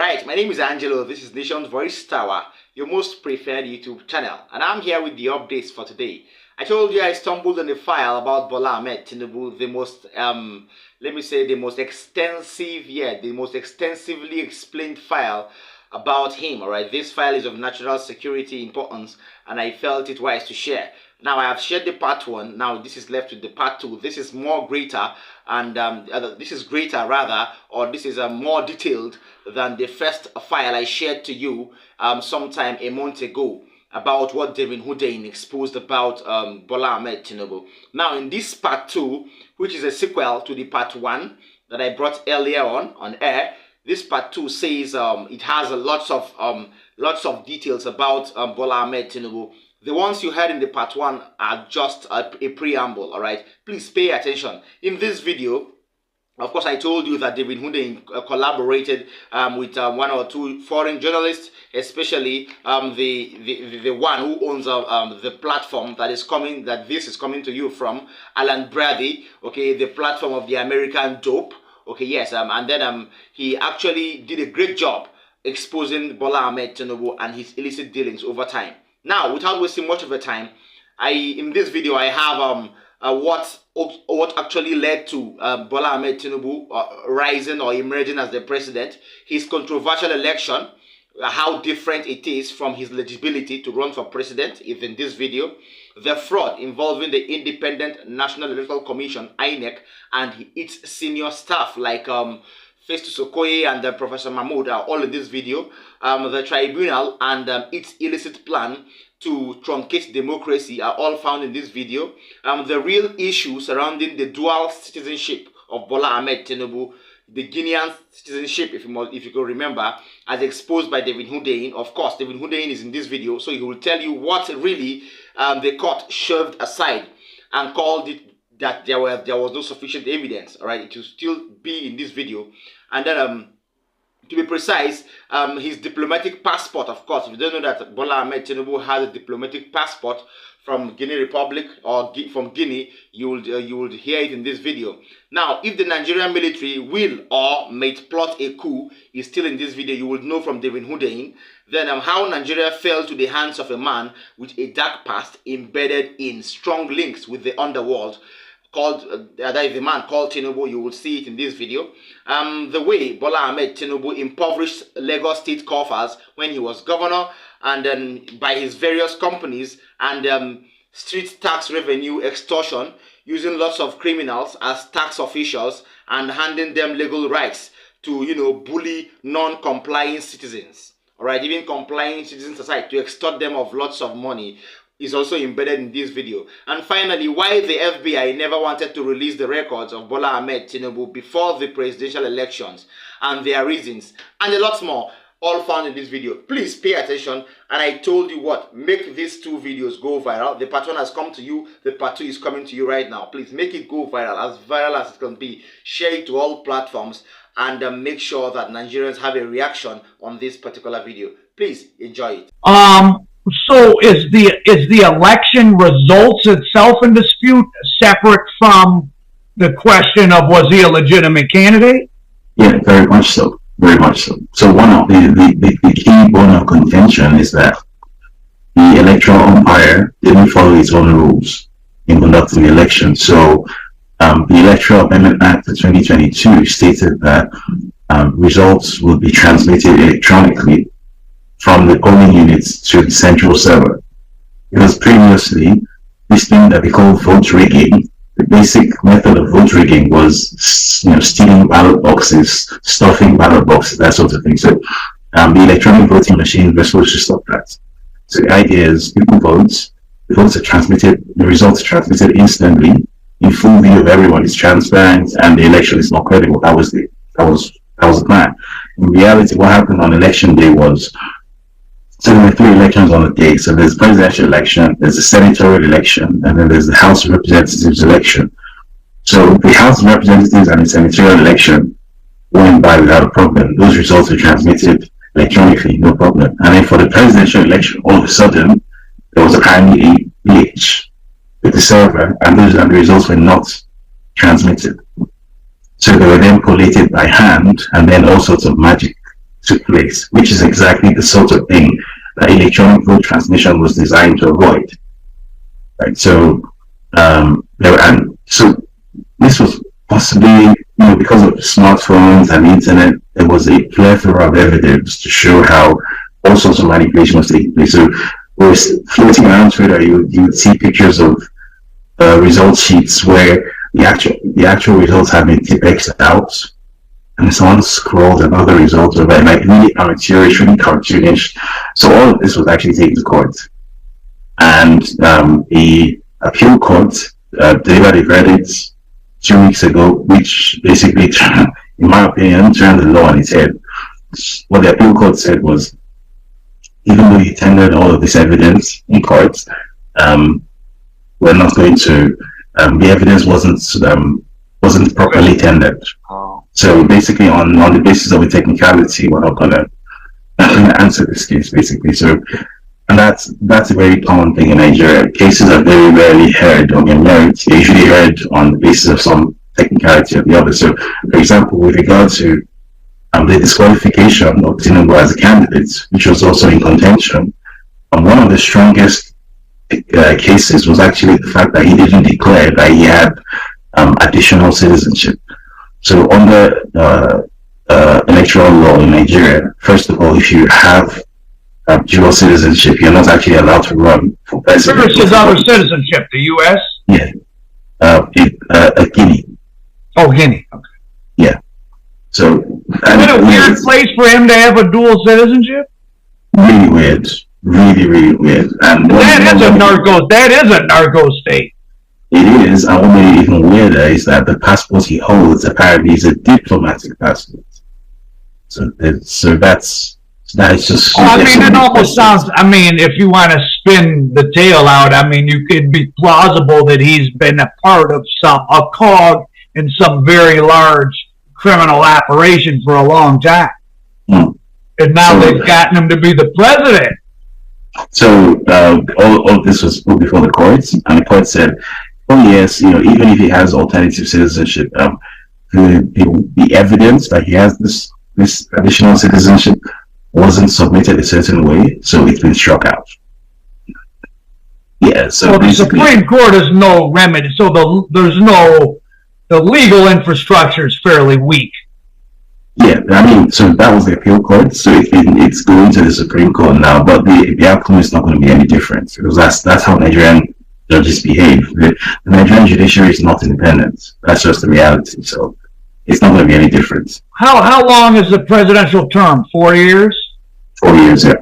Right, my name is Angelo. This is Nation's Voice Tower, your most preferred YouTube channel, and I'm here with the updates for today. I told you I stumbled on a file about Bola Ahmed Tinibu, the most, let me say, the most extensive, the most extensively explained file about him. All right, this file is of national security importance, and I felt it wise to share. Now I have shared the part one. Now this is left with the part two. This is more greater, and this is greater rather, or this is more detailed than the first file I shared to you sometime a month ago about what Hundeyin exposed about Bola Ahmed Tinibu. Now in this part two, which is a sequel to the part one that I brought earlier on air, this part two says it has lots of details about Bola Ahmed Tinibu. The ones you heard in the part one are just a preamble, all right? Please pay attention. In this video, of course, I told you that David Hundeyin collaborated with one or two foreign journalists, especially the one who owns the platform that this is coming to you from, Alan Brady, okay, the platform of the American dope, okay, yes, and then he actually did a great job exposing Bola Ahmed Tinibu and his illicit dealings over time. Now, without wasting much of the time, in this video I have what actually led to Bola Ahmed Tinibu rising or emerging as the president, his controversial election, how different it is from his eligibility to run for president, is in this video, the fraud involving the Independent National Electoral Commission, INEC, and its senior staff like Festus Okoye and Professor Mahmoud are all in this video, the tribunal and its illicit plan to truncate democracy are all found in this video. The real issue surrounding the dual citizenship of Bola Ahmed Tinibu, the Guinean citizenship, if you can remember, as exposed by David Hundeyin. Of course, David Hundeyin is in this video, so he will tell you what really the court shoved aside and called it that there was no sufficient evidence. All right, it will still be in this video. And then to be precise, his diplomatic passport, of course, if you don't know that Bola Ahmed Tinibu has a diplomatic passport from Guinea Republic or from Guinea, you would hear it in this video. Now, if the Nigerian military will or may plot a coup is still in this video, you will know from David Hundeyin. Then how Nigeria fell to the hands of a man with a dark past embedded in strong links with the underworld, called that is the man called Tinibu. You will see it in this video. The way Bola Ahmed Tinibu impoverished Lagos state coffers when he was governor, and then by his various companies and street tax revenue extortion, using lots of criminals as tax officials and handing them legal rights to bully non-complying citizens. All right, even complying citizens aside, to extort them of lots of money, is also embedded in this video. And finally, why the FBI never wanted to release the records of Bola Ahmed Tinibu before the presidential elections and their reasons, and a lot more, all found in this video. Please pay attention. And I told you what, make these two videos go viral. The part one has come to you, the part two is coming to you right now. Please make it go viral as it can be. Share it to all platforms, and make sure that Nigerians have a reaction on this particular video. Please enjoy it. So is the election results itself in dispute separate from the question of was he a legitimate candidate? Yeah, very much so. Very much so. So one of the key bone of contention is that the electoral umpire didn't follow its own rules in conducting the election. So the Electoral Amendment Act of 2022 stated that results will be transmitted electronically from the polling units to the central server. Because previously, this thing that we call vote rigging, the basic method of vote rigging was, stealing ballot boxes, stuffing ballot boxes, that sort of thing. So the electronic voting machines were supposed to stop that. So the idea is people vote, the votes are transmitted, the results are transmitted instantly, in full view of everyone, it's transparent, and the election is not credible. That was the plan. In reality, what happened on election day was, so there were three elections on the day. So there's the presidential election, there's the senatorial election, and then there's the House of Representatives election. So the House of Representatives and the senatorial election went by without a problem. Those results were transmitted electronically, no problem. And then for the presidential election, all of a sudden, there was apparently a glitch with the server, and the results were not transmitted. So they were then collated by hand, and then all sorts of magic took place, which is exactly the sort of thing that electronic vote transmission was designed to avoid. Right. So so this was possibly, because of smartphones and the internet, there was a plethora of evidence to show how all sorts of manipulation was taking place. So we were floating around Twitter, you would see pictures of result sheets where the actual results have been X'd out, and someone scrolled another result of it, like really amateurish, really cartoonish. So all of this was actually taken to court, and the appeal court delivered a verdict 2 weeks ago, which basically, in my opinion, turned the law on its head. What the appeal court said was, even though you tendered all of this evidence in court, we're not going to. The evidence wasn't properly tendered. Oh. So basically, on the basis of a technicality, we're not going to answer this case. Basically, so. And that's a very common thing in Nigeria. Cases are very rarely heard on their merits. They're usually heard on the basis of some technicality or the other. So, for example, with regard to the disqualification of Tinibu as a candidate, which was also in contention, one of the strongest cases was actually the fact that he didn't declare that he had additional citizenship. So, under electoral law in Nigeria, first of all, if you have dual citizenship, you're not actually allowed to run for president. Where's his other citizenship? The U.S.? Yeah. Guinea. Oh, Guinea. Okay. Yeah. So. Is it a weird place for him to have a dual citizenship? Really weird. Really, really weird. And that is a narco state. It is, and what made it even weirder is that the passport he holds apparently is a diplomatic passport. So that's just. Oh, I mean, it almost sounds. I mean, if you want to spin the tale out, I mean, you could be plausible that he's been a part of a cog in some very large criminal operation for a long time, and now they've gotten him to be the president. So all of this was put before the courts, and the court said, "Oh yes, even if he has alternative citizenship, the evidence that he has this additional citizenship wasn't submitted a certain way, so it's been struck out." Yeah, so the Supreme Court has no remedy, so the legal infrastructure is fairly weak. Yeah, I mean, so that was the appeal court, so it's going to the Supreme Court now, but the outcome is not going to be any different, because that's how Nigerian judges behave. The Nigerian judiciary is not independent. That's just the reality, so it's not going to be any different. How long is the presidential term? 4 years? 4 years, yeah.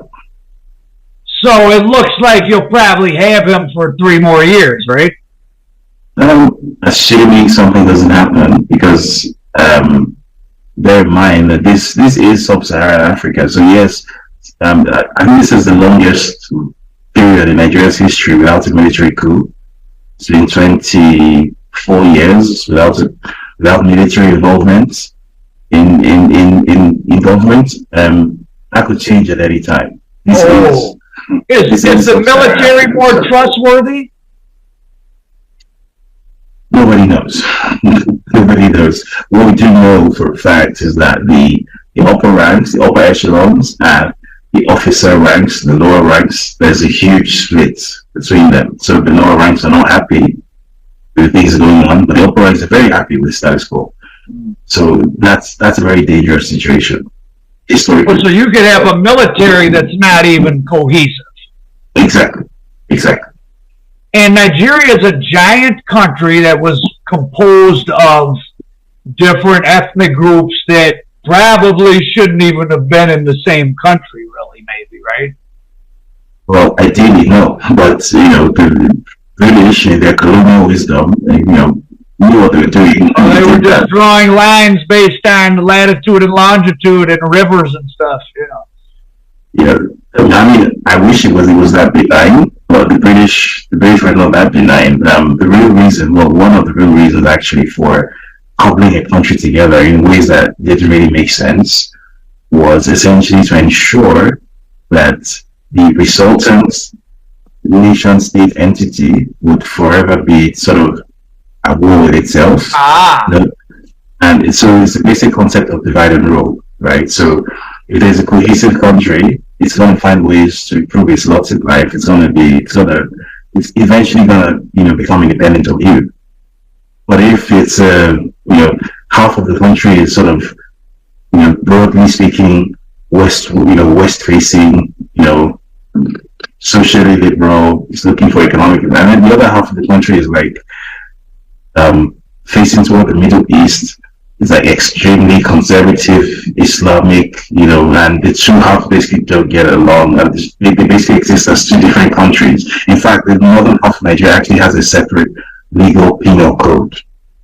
So it looks like you'll probably have him for 3 more years, right? Assuming something doesn't happen, because bear in mind that this is sub-Saharan Africa. So yes, I think this is the longest period in Nigeria's history without a military coup. It's been 24 years without military involvement in government. That could change at any time. Is the military more trustworthy? Nobody knows. Nobody knows. What we do know for a fact is that the upper ranks, the upper echelons, and the officer ranks, the lower ranks, there's a huge split between them. So the lower ranks are not happy with things going on, but the upper ranks are very happy with status quo. So that's a very dangerous situation. Historically. So you could have a military that's not even cohesive. Exactly. And Nigeria is a giant country that was composed of different ethnic groups that probably shouldn't even have been in the same country, really, maybe, right? Well, ideally, no. But, the British, in their colonial wisdom, knew what they were doing. They were just drawing lines based on latitude and longitude and rivers and stuff, Yeah, I mean, I wish it was that benign, but the British were not that benign. One of the real reasons actually for coupling a country together in ways that didn't really make sense was essentially to ensure that the resultant nation-state entity would forever be sort of at war with itself. And so it's the basic concept of divide and rule, right? So if there's a cohesive country, it's going to find ways to improve its lot in life. It's eventually going to, become independent of you. But if it's, half of the country is sort of, broadly speaking, west facing, socially liberal, it's looking for economic, and then the other half of the country is like, facing toward the Middle East. It's like extremely conservative Islamic, and the two half basically don't get along, and they basically exist as two different countries. In fact, the northern half of Nigeria actually has a separate legal penal code.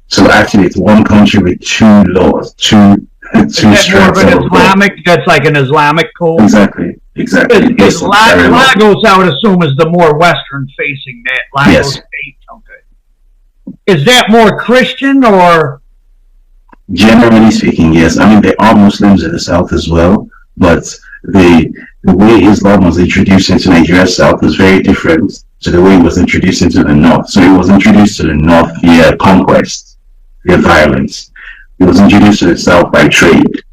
So actually, it's one country with two laws, two strands. That's like an Islamic code. Exactly. Because Lagos, I would assume, is the more western facing. That Lagos yes. State. Okay. Is that more Christian or? Generally speaking, yes. I mean, there are Muslims in the south as well, but the way Islam was introduced into Nigeria's south is very different to the way it was introduced into the north. So it was introduced to the north via conquest, via violence. It was introduced to the south by trade.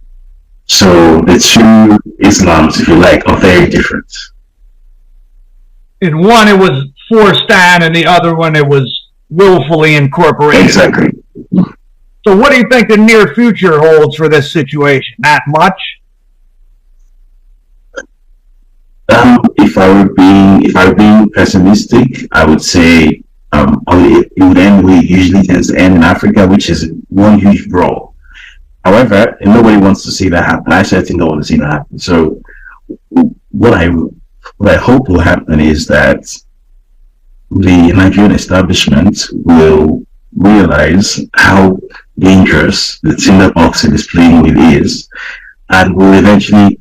So the two Islams, if you like, are very different. In one, it was forced on, and the other one, it was willfully incorporated. Exactly. So what do you think the near future holds for this situation? Not much? If I were being pessimistic, I would say it would end where it usually tends to end in Africa, which is one huge brawl. However, and nobody wants to see that happen. I certainly don't want to see that happen. So what I hope will happen is that the Nigerian establishment will realize how dangerous the tinderbox it is playing with is, and will eventually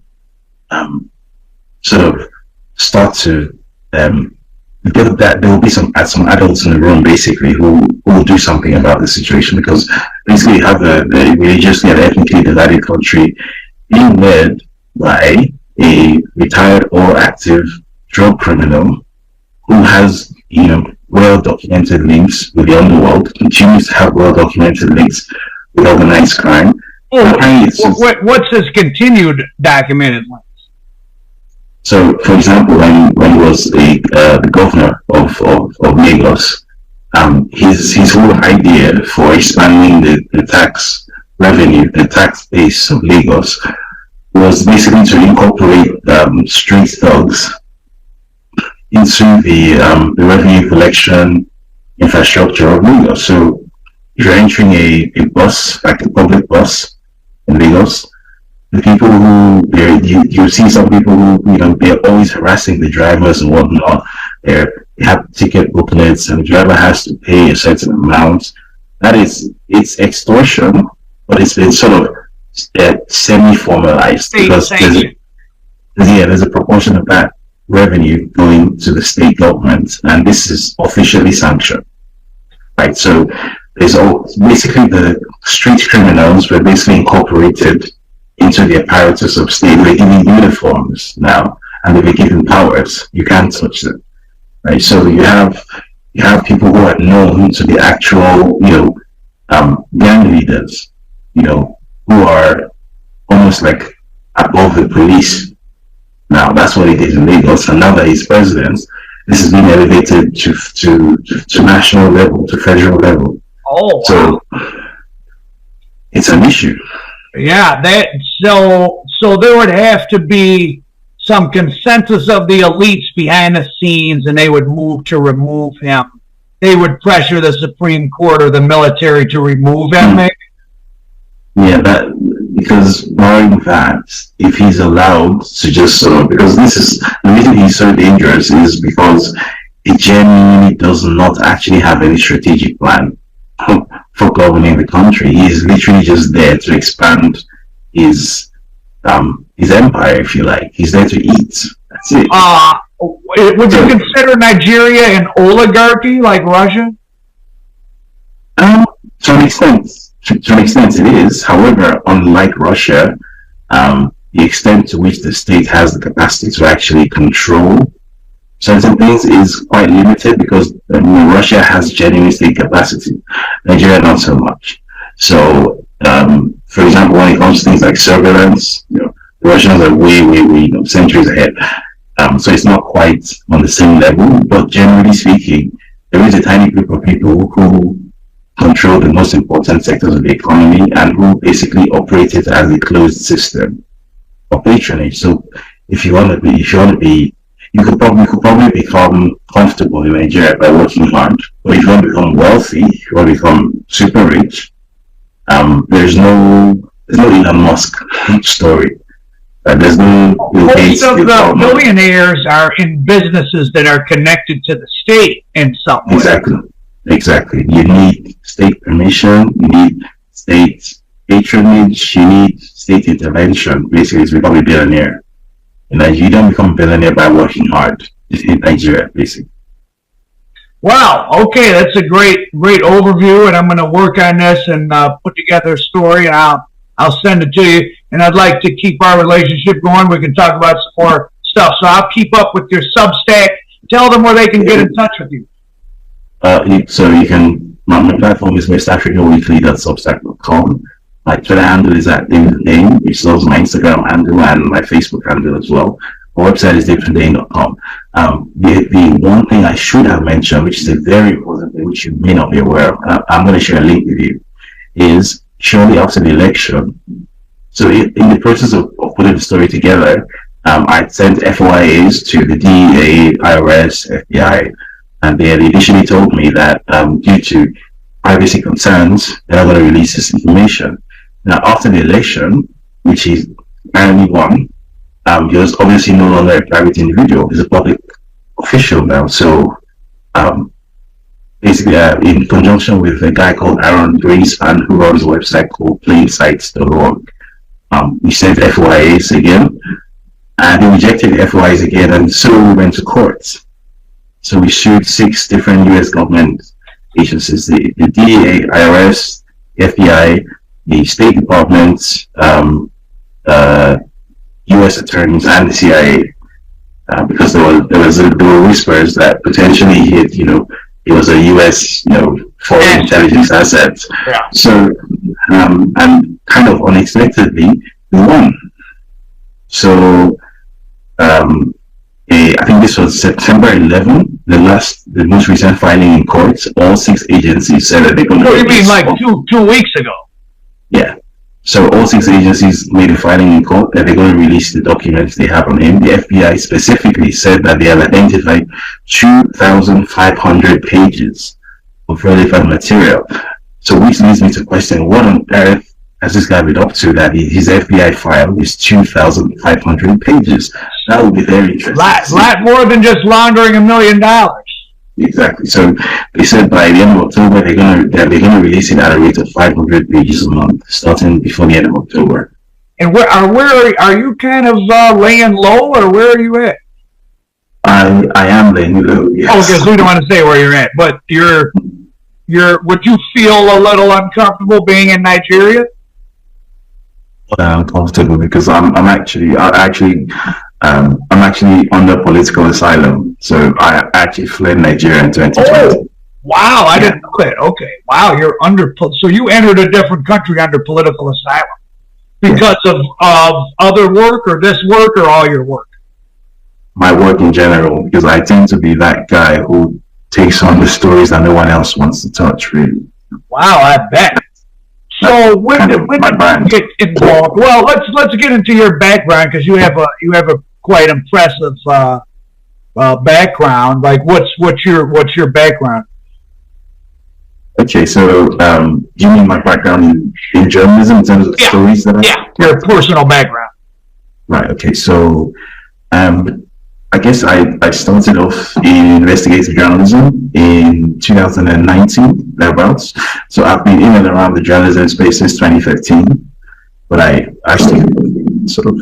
sort of start to because that there will be some adults in the room basically who will do something about the situation, because basically you have a religiously and ethnically divided country being led by a retired or active drug criminal who has well documented links with the underworld, continues to have well documented links with organized crime. What's his continued documented links? So, for example, when he was the governor of Lagos, his whole idea for expanding the tax revenue, the tax base of Lagos, was basically to incorporate street thugs into the revenue collection infrastructure of Lagos. So, if you're entering a bus, like a public bus in Lagos, the people who you see some people who they're always harassing the drivers and whatnot. They have ticket booklets, and the driver has to pay a certain amount. It's extortion, but it's been sort of semi-formalized because there's a proportion of that revenue going to the state government, and this is officially sanctioned. Right, so basically the street criminals were basically incorporated into the apparatus of state. They're giving uniforms now, and they're given powers. You can't touch them, right? So you have people who are known to be actual, gang leaders, who are almost like above the police. Now that's what it is in Lagos, and now that he's president, this is being elevated to national level, to federal level. Oh, wow. So it's an issue. Yeah, so there would have to be some consensus of the elites behind the scenes, and they would move to remove him. They would pressure the Supreme Court or the military to remove him. Maybe? Yeah, because barring that, if he's allowed to just because the reason he's so dangerous is because he genuinely does not actually have any strategic plan for governing the country. He's literally just there to expand his empire, if you like. He's there to eat. That's it. Would you consider Nigeria an oligarchy like Russia? To an extent. To an extent it is. However, unlike Russia, the extent to which the state has the capacity to actually control certain things is quite limited, because Russia has genuine state capacity. Nigeria not so much. So, for example, when it comes to things like surveillance, The Russians are way, centuries ahead. So it's not quite on the same level, but generally speaking, there is a tiny group of people who control the most important sectors of the economy and who basically operate it as a closed system of patronage. So if you want to be, you could probably become comfortable in Nigeria by working hard. But if you want to become wealthy, if you want to become super rich, there's no Elon Musk story. There's no most of the millionaires are in businesses that are connected to the state in some way. Exactly. You need state permission, you need state patronage, you need state intervention, basically, to become a billionaire. You don't become a billionaire by working hard in Nigeria, basically. Wow. Okay, that's a great overview, and I'm going to work on this and put together a story, and I'll send it to you. And I'd like to keep our relationship going. We can talk about some more stuff. So I'll keep up with your Substack. Tell them where they can get in touch with you. So you can. My platform is westafricaweekly.substack.com. My Twitter handle is at Hundeyin, which is also my Instagram handle and my Facebook handle as well. My website is hundeyin.com. The one thing I should have mentioned, which is a very important thing, which you may not be aware of, I'm going to share a link with you, is shortly after the election. So in the process of putting the story together, I sent FOIAs to the DEA, IRS, FBI, and they had initially told me that due to privacy concerns, they're not going to release this information. Now, after the election, which is apparently won, he was obviously no longer a private individual. He's a public official now. So basically, in conjunction with a guy called Aaron Greenspan, who runs a website called plainsights.org, we sent FOIAs again, and they rejected the FOIAs again, and so we went to court. So we sued 6 different U.S. government agencies: the DEA, IRS, FBI, the State Department, U.S. attorneys, and the CIA, because there were whispers that potentially it was a U.S. foreign intelligence asset. Yeah. So and kind of unexpectedly, we won. So I think this was September 11, the most recent filing in court. All 6 agencies said that they're going to. Oh, you mean like 2 weeks ago? Yeah. So all 6 agencies made a filing in court that they're going to release the documents they have on him. The FBI specifically said that they have identified 2,500 pages of relevant material. So which leads me to question, what on earth has this guy been up to that his FBI file is 2,500 pages? That would be very interesting. Lot more than just laundering $1 million. Exactly. So they said by the end of October they're gonna release it at a rate of 500 pages a month, starting before the end of October. And where are you kind of laying low, or where are you at? I am laying low. Yes. Oh, because we don't want to say where you're at, but would you feel a little uncomfortable being in Nigeria? I'm uncomfortable because I'm actually under political asylum. So I actually fled Nigeria in 2020. Oh, wow, I didn't know that. Okay, wow, so you entered a different country under political asylum because of other work, or this work, or all your work? My work in general, because I tend to be that guy who takes on the stories that no one else wants to touch, really. Wow, I bet. So when did you get involved? Well, let's get into your background, because you have a quite impressive background. Like, what's your background? Okay, so do you mean my background in journalism in terms of stories that your personal background? Right. Okay. So I guess I started off in investigative journalism in 2019, thereabouts. So I've been in and around the journalism space since 2015, but I actually sort of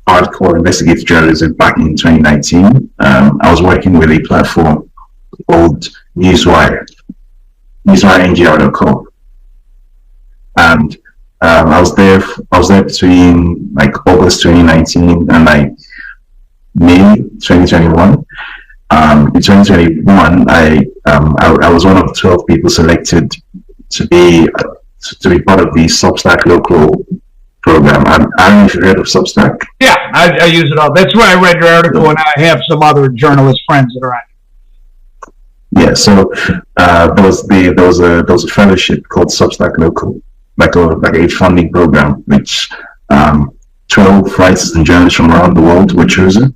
hardcore investigative journalism back in 2019. I was working with a platform called newswire.ngr.com, and I was there between like August 2019 and like May 2021. In 2021, I was one of the 12 people selected to be part of the Substack local program. I don't know if you heard of Substack. Yeah, I use it all. That's where I read your article, and I have some other journalist friends that are on. Yeah, so there was a fellowship called Substack Local, like a funding program, which 12 writers and journalists from around the world were chosen,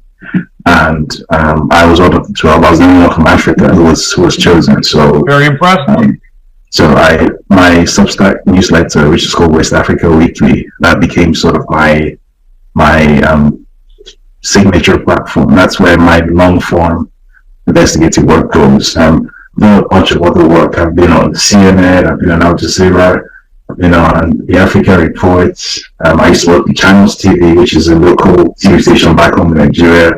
and I was one of the 12. I was the only one from Africa who was chosen. So very impressive. So my Substack newsletter, which is called West Africa Weekly, that became sort of my signature platform. That's where my long form investigative work goes. Done a bunch of other work. I've been on CNN, I've been on Al Jazeera, I've been on the Africa Reports. I used to work in Channels TV, which is a local TV station back home in Nigeria.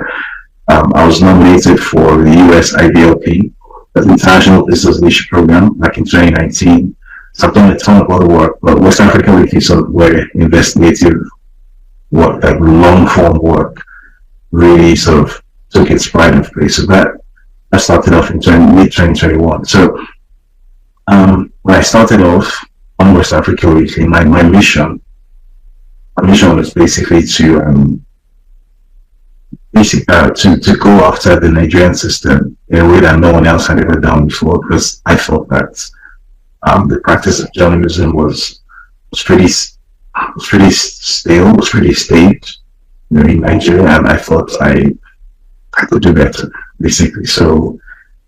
I was nominated for the US IBLP, the International Business Leadership Program, back in 2019. So I've done a ton of other work, but West Africa Weekly sort of where investigative work, like long form work, really sort of took its pride of place. So that I started off in mid-2021. So when I started off on West Africa Weekly, my mission was basically to go after the Nigerian system in a way that no one else had ever done before, because I thought that the practice of journalism was pretty stale, was pretty staged, in Nigeria, and I thought I could do better, basically. So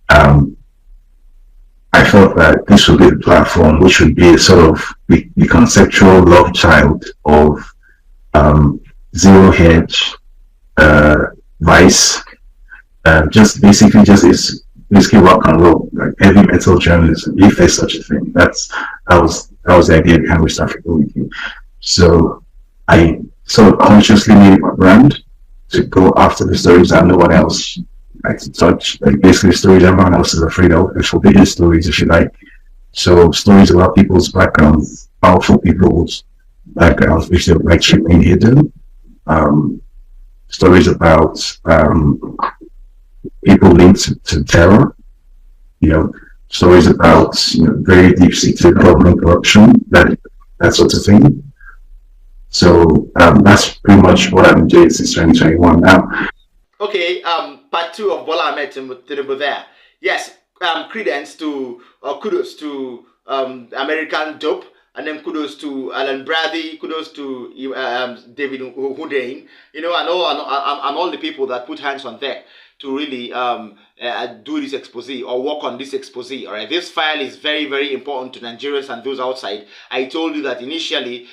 I felt that this would be the platform which would be sort of the conceptual love child of zero hedge, vice, just basically rock and roll, like heavy metal journalism, if there's such a thing. That was the idea behind West Africa Weekly. So I sort of consciously made it my brand to go after the stories that no one else likes to touch, like basically stories everyone else is afraid of, the forbidden stories, if you like. So stories about people's backgrounds, powerful people's backgrounds, which they would like to remain hidden. Stories about people linked to terror, stories about very deep-seated government corruption, that sort of thing. So that's pretty much what I've been doing since 2021 now. Okay, part 2 of Bola Ahmed Tinibu there. Yes, kudos to American Dope, and then kudos to Alan Bradley, kudos to David Hundeyin, and all the people that put hands on deck to really do this expose or work on this expose. All right, this file is very, very important to Nigerians and those outside. I told you that initially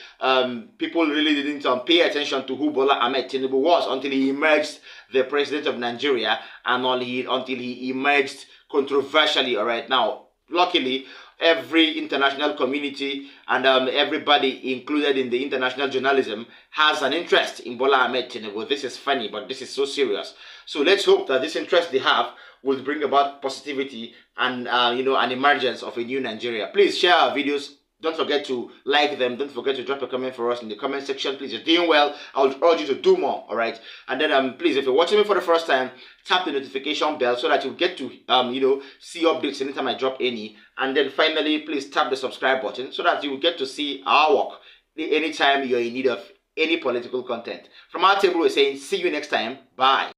people really didn't pay attention to who Bola Ahmed Tinibu was until he emerged the president of Nigeria, and until he emerged controversially. All right, now luckily every international community and everybody included in the international journalism has an interest in Bola Ahmed Tinibu. This is funny, but this is so serious. So let's hope that this interest they have will bring about positivity and an emergence of a new Nigeria. Please share our videos. Don't forget to like them. Don't forget to drop a comment for us in the comment section. Please, you're doing well. I would urge you to do more. All right. And then please, if you're watching me for the first time, tap the notification bell so that you get to see updates anytime I drop any. And then finally, please tap the subscribe button so that you will get to see our work anytime you're in need of any political content. From our table, we're saying see you next time. Bye.